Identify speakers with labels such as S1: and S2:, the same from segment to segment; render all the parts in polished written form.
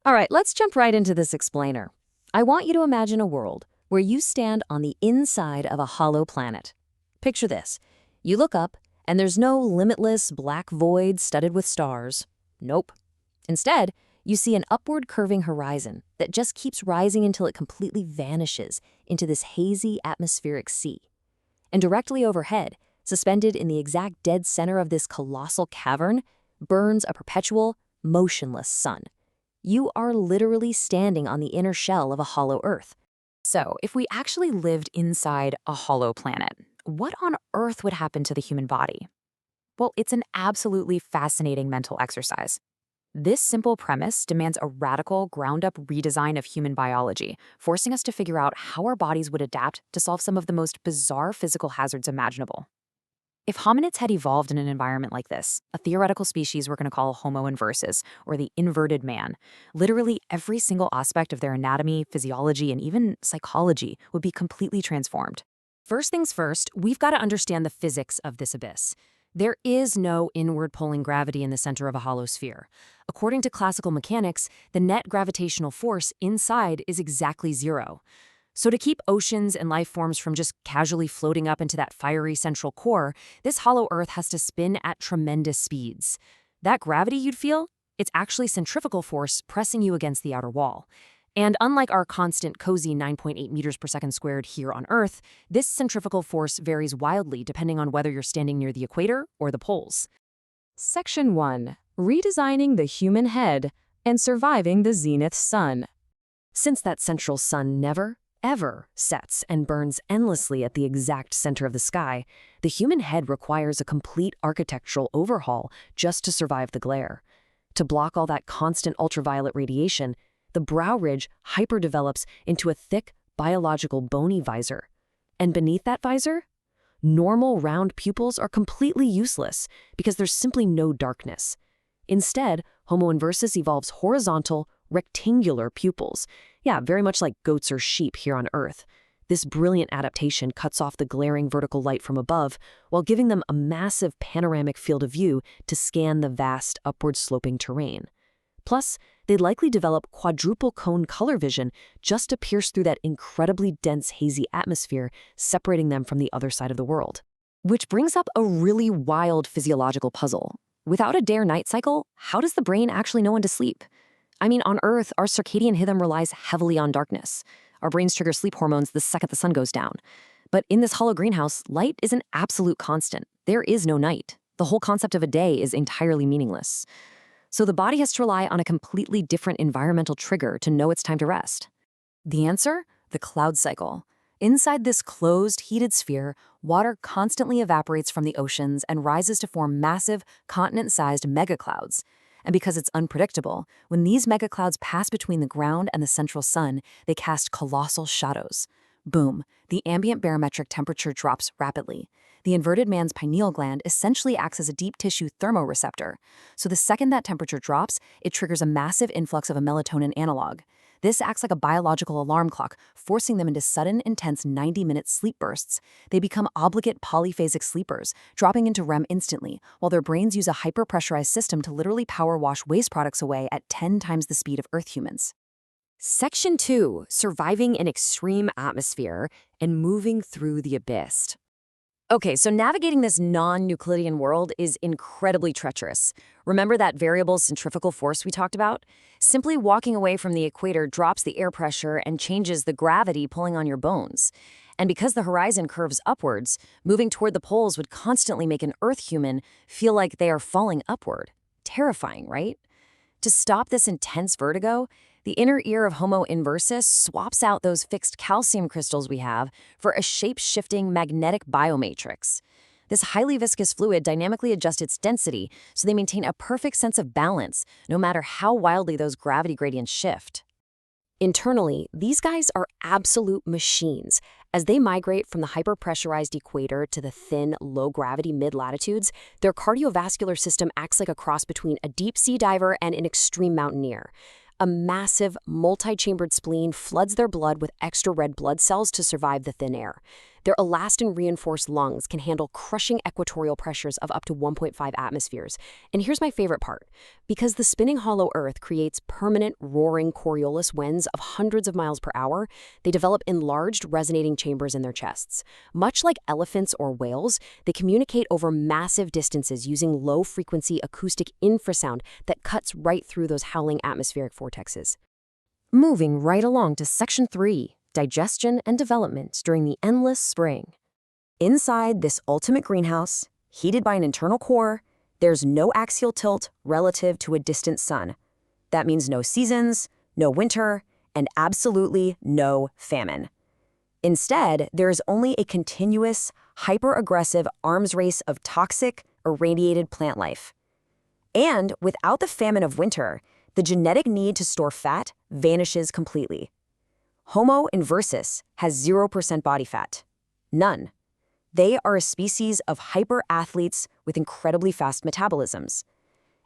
S1: All right, let's jump right into this explainer. I want you to imagine a world where you stand on the inside of a hollow planet. Picture this. You look up, and there's no limitless black void studded with stars. Nope. Instead, you see an upward curving horizon that just keeps rising until it completely vanishes into this hazy atmospheric sea. And directly overhead, suspended in the exact dead center of this colossal cavern, burns a perpetual, motionless sun. You are literally standing on the inner shell of a hollow Earth.
S2: So, if we actually lived inside a hollow planet, what on earth would happen to the human body? Well, it's an absolutely fascinating mental exercise. This simple premise demands a radical, ground-up redesign of human biology, forcing us to figure out how our bodies would adapt to solve some of the most bizarre physical hazards imaginable. If hominids had evolved in an environment like this, a theoretical species we're going to call Homo inversus, or the inverted man, literally every single aspect of their anatomy, physiology, and even psychology would be completely transformed.
S1: First things first, we've got to understand the physics of this abyss. There is no inward pulling gravity in the center of a hollow sphere. According to classical mechanics, the net gravitational force inside is exactly zero. So to keep oceans and life forms from just casually floating up into that fiery central core, this hollow Earth has to spin at tremendous speeds. That gravity you'd feel, it's actually centrifugal force pressing you against the outer wall. And unlike our constant cozy 9.8 meters per second squared here on Earth, this centrifugal force varies wildly depending on whether you're standing near the equator or the poles. Section 1. Redesigning the human head and surviving the zenith sun. Since that central sun never, ever sets and burns endlessly at the exact center of the sky, the human head requires a complete architectural overhaul just to survive the glare. To block all that constant ultraviolet radiation, the brow ridge hyperdevelops into a thick, biological bony visor. And beneath that visor, normal round pupils are completely useless because there's simply no darkness. Instead, Homo inversus evolves horizontal, rectangular pupils. Yeah, very much like goats or sheep here on Earth. This brilliant adaptation cuts off the glaring vertical light from above while giving them a massive panoramic field of view to scan the vast upward-sloping terrain. Plus, they'd likely develop quadruple cone color vision just to pierce through that incredibly dense hazy atmosphere separating them from the other side of the world. Which brings up a really wild physiological puzzle. Without a day-night cycle, how does the brain actually know when to sleep? I mean, on Earth, our circadian rhythm relies heavily on darkness. Our brains trigger sleep hormones the second the sun goes down. But in this hollow greenhouse, light is an absolute constant. There is no night. The whole concept of a day is entirely meaningless. So the body has to rely on a completely different environmental trigger to know it's time to rest. The answer? The cloud cycle. Inside this closed, heated sphere, water constantly evaporates from the oceans and rises to form massive, continent-sized megaclouds. And because it's unpredictable, when these megaclouds pass between the ground and the central sun, they cast colossal shadows. Boom, the ambient barometric temperature drops rapidly. The inverted man's pineal gland essentially acts as a deep tissue thermoreceptor. So the second that temperature drops, it triggers a massive influx of a melatonin analog. This acts like a biological alarm clock, forcing them into sudden, intense 90-minute sleep bursts. They become obligate polyphasic sleepers, dropping into REM instantly, while their brains use a hyper-pressurized system to literally power wash waste products away at 10 times the speed of Earth humans. Section 2. Surviving an extreme atmosphere and moving through the abyss. Okay, so navigating this non-Euclidean world is incredibly treacherous. Remember that variable centrifugal force we talked about? Simply walking away from the equator drops the air pressure and changes the gravity pulling on your bones. And because the horizon curves upwards, moving toward the poles would constantly make an Earth human feel like they are falling upward. Terrifying, right? To stop this intense vertigo, the inner ear of Homo inversus swaps out those fixed calcium crystals we have for a shape-shifting magnetic biomatrix. This highly viscous fluid dynamically adjusts its density so they maintain a perfect sense of balance, no matter how wildly those gravity gradients shift. Internally, these guys are absolute machines. As they migrate from the hyper-pressurized equator to the thin, low-gravity mid-latitudes, their cardiovascular system acts like a cross between a deep-sea diver and an extreme mountaineer. A massive, multi-chambered spleen floods their blood with extra red blood cells to survive the thin air. Their elastin-reinforced lungs can handle crushing equatorial pressures of up to 1.5 atmospheres. And here's my favorite part. Because the spinning hollow Earth creates permanent, roaring Coriolis winds of hundreds of miles per hour, they develop enlarged resonating chambers in their chests. Much like elephants or whales, they communicate over massive distances using low-frequency acoustic infrasound that cuts right through those howling atmospheric vortexes. Moving right along to Section 3, digestion and development during the endless spring. Inside this ultimate greenhouse, heated by an internal core, there's no axial tilt relative to a distant sun. That means no seasons, no winter, and absolutely no famine. Instead, there is only a continuous, hyper-aggressive arms race of toxic, irradiated plant life. And without the famine of winter, the genetic need to store fat vanishes completely. Homo inversus has 0% body fat. None. They are a species of hyper-athletes with incredibly fast metabolisms.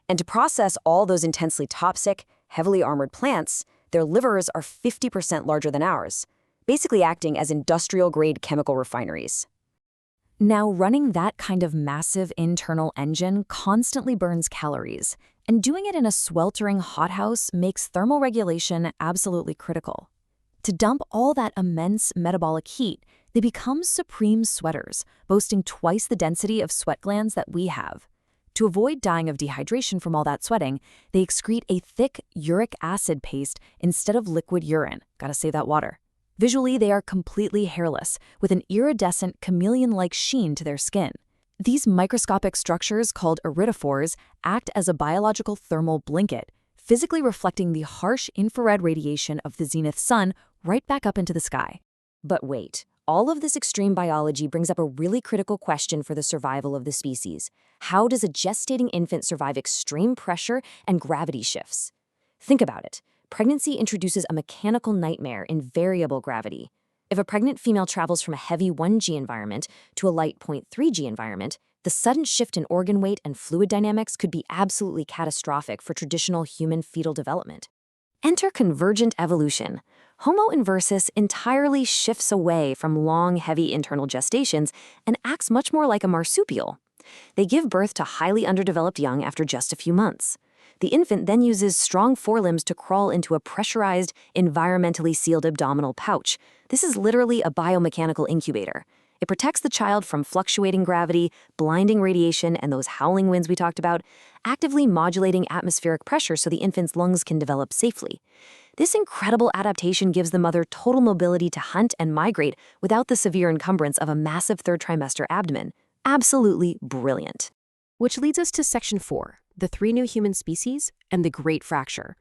S1: And to process all those intensely toxic, heavily armored plants, their livers are 50% larger than ours, basically acting as industrial-grade chemical refineries. Now, running that kind of massive internal engine constantly burns calories, and doing it in a sweltering hothouse makes thermal regulation absolutely critical. To dump all that immense metabolic heat, they become supreme sweaters, boasting twice the density of sweat glands that we have. To avoid dying of dehydration from all that sweating, they excrete a thick uric acid paste instead of liquid urine. Gotta save that water. Visually, they are completely hairless, with an iridescent chameleon-like sheen to their skin. These microscopic structures, called iridophores, act as a biological thermal blanket, physically reflecting the harsh infrared radiation of the zenith sun right back up into the sky. But wait, all of this extreme biology brings up a really critical question for the survival of the species. How does a gestating infant survive extreme pressure and gravity shifts? Think about it. Pregnancy introduces a mechanical nightmare in variable gravity. If a pregnant female travels from a heavy 1G environment to a light 0.3G environment, the sudden shift in organ weight and fluid dynamics could be absolutely catastrophic for traditional human fetal development. Enter convergent evolution. Homo inversus entirely shifts away from long, heavy internal gestations and acts much more like a marsupial. They give birth to highly underdeveloped young after just a few months. The infant then uses strong forelimbs to crawl into a pressurized, environmentally sealed abdominal pouch. This is literally a biomechanical incubator. It protects the child from fluctuating gravity, blinding radiation, and those howling winds we talked about, actively modulating atmospheric pressure so the infant's lungs can develop safely. This incredible adaptation gives the mother total mobility to hunt and migrate without the severe encumbrance of a massive third trimester abdomen. Absolutely brilliant. Which leads us to Section 4, the 3 new human species and the Great Fracture.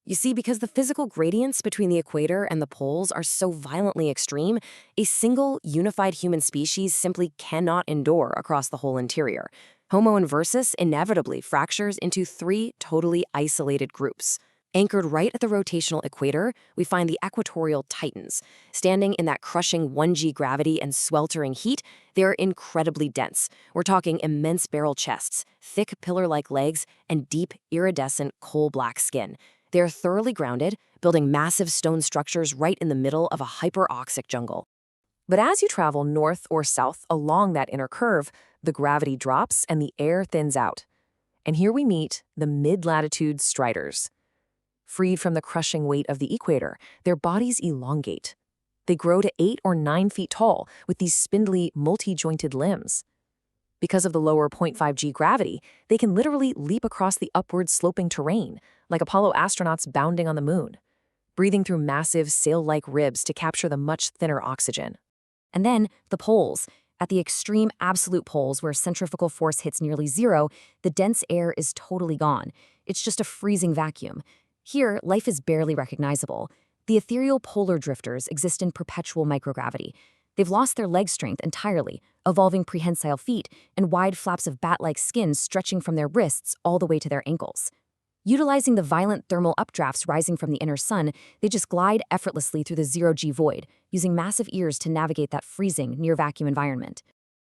S1: You see, because the physical gradients between the equator and the poles are so violently extreme, a single, unified human species simply cannot endure across the whole interior. Homo inversus inevitably fractures into 3 totally isolated groups. Anchored right at the rotational equator, we find the equatorial titans. Standing in that crushing 1G gravity and sweltering heat, they're incredibly dense. We're talking immense barrel chests, thick pillar-like legs, and deep, iridescent, coal-black skin. They're thoroughly grounded, building massive stone structures right in the middle of a hyperoxic jungle. But as you travel north or south along that inner curve, the gravity drops and the air thins out. And here we meet the mid-latitude striders. Freed from the crushing weight of the equator, their bodies elongate. They grow to 8 or 9 feet tall with these spindly, multi-jointed limbs. Because of the lower 0.5G gravity, they can literally leap across the upward-sloping terrain, like Apollo astronauts bounding on the moon, breathing through massive sail-like ribs to capture the much thinner oxygen. And then, the poles. At the extreme absolute poles where centrifugal force hits nearly zero, the dense air is totally gone. It's just a freezing vacuum. Here, life is barely recognizable. The ethereal polar drifters exist in perpetual microgravity. They've lost their leg strength entirely, evolving prehensile feet and wide flaps of bat-like skin stretching from their wrists all the way to their ankles. Utilizing the violent thermal updrafts rising from the inner sun, they just glide effortlessly through the zero-G void, using massive ears to navigate that freezing, near-vacuum environment.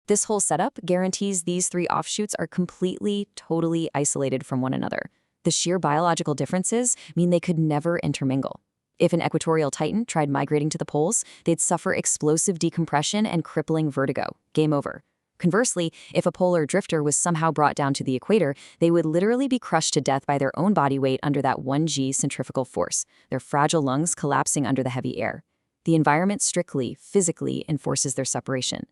S1: This whole setup guarantees these 3 offshoots are completely, totally isolated from one another. The sheer biological differences mean they could never intermingle.
S2: If an equatorial titan tried migrating to the poles, they'd suffer explosive decompression and crippling vertigo. Game over. Conversely, if a polar drifter was somehow brought down to the equator, they would literally be crushed to death by their own body weight under that 1G centrifugal force, their fragile lungs collapsing under the heavy air. The environment strictly, physically enforces their separation.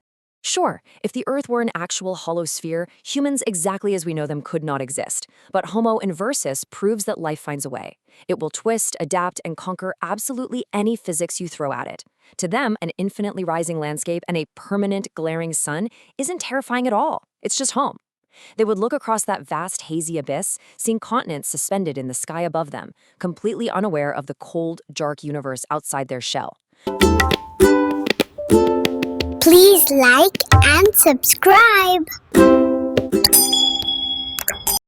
S1: Sure, if the Earth were an actual hollow sphere, humans exactly as we know them could not exist. But Homo inversus proves that life finds a way. It will twist, adapt, and conquer absolutely any physics you throw at it. To them, an infinitely rising landscape and a permanent glaring sun isn't terrifying at all. It's just home. They would look across that vast hazy abyss, seeing continents suspended in the sky above them, completely unaware of the cold, dark universe outside their shell.
S3: Please like and subscribe.